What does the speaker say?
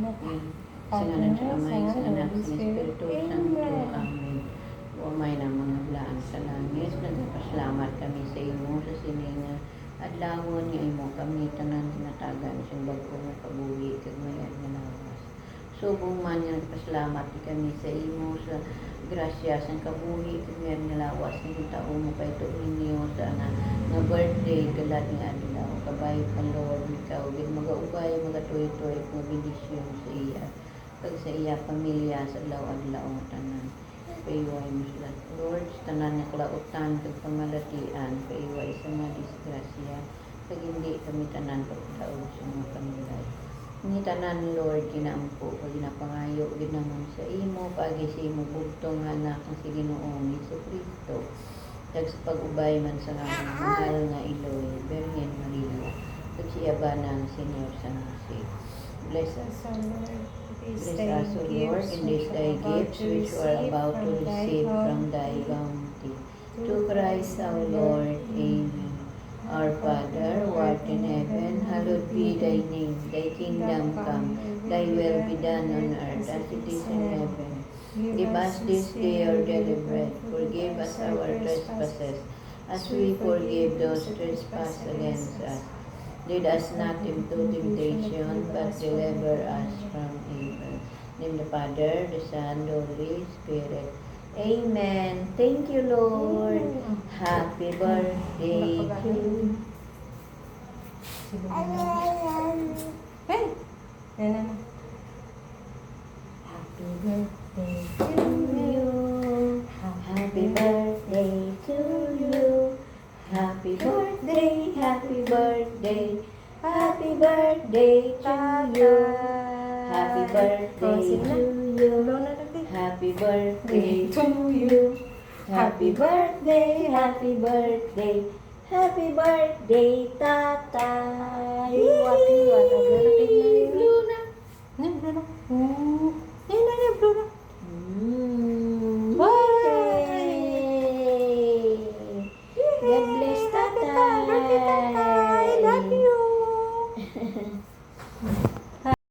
Sa ngalan sa Amay, sa Anak, sa Espiritu Santo. Amen. O may na mga blaan sa langit, nagpasalamat kami sa imo sa sininga adlawon nga imo kami tanan tinatagan sa bag-o nga kabuhi kag mayan nga lawas. Subong man nga nagpasalamat kami sa imo sa grasya sa kabuhi kag mayan nga lawas nga tao mo kay tuon niyo sa nga birthday galad nga adlaw kabay pa Lord ikaw gid magaubay magatuy-tuy nga bendisyon sa iya kag sa iya pamilya sa adlaw-adlaw nga tanan. Paiway mo sila Lord sa tanan nga kalautan kag pamalatian paiway sa mga disgrasya kag hindi kami tanan pagdaog sa mga pamilya. Ni tanan Lord kinaampo kag ginapangayo gid naman sa imo pagi sa imo bugtong nga anak nga si Ginoong Jesucristo kag sa pag-ubay man sa among mahal nga Iloy Virgin Maria kag siya banang Senyor San Jose. Bless us, O Lord, in these thy gifts which we are about to receive from thy bounty. To Christ our Lord. Amen. Our Father, who art in heaven, hallowed be thy name. Thy kingdom come, thy will be done on earth as it is in heaven. Give us this day our daily bread. Forgive us our trespasses, as we forgive those who trespass against us. Lead us not into temptation, but deliver us from evil. In the Father, the Son, the Holy Spirit. Amen. Thank you, Lord. Happy birthday to you. Hey! Happy birthday to you. Happy birthday to you. Happy birthday, happy birthday, happy birthday to you. Happy birthday to you. Happy birthday to you. Happy birthday, happy birthday, happy birthday, Tatay. Liwat, liwat. Ang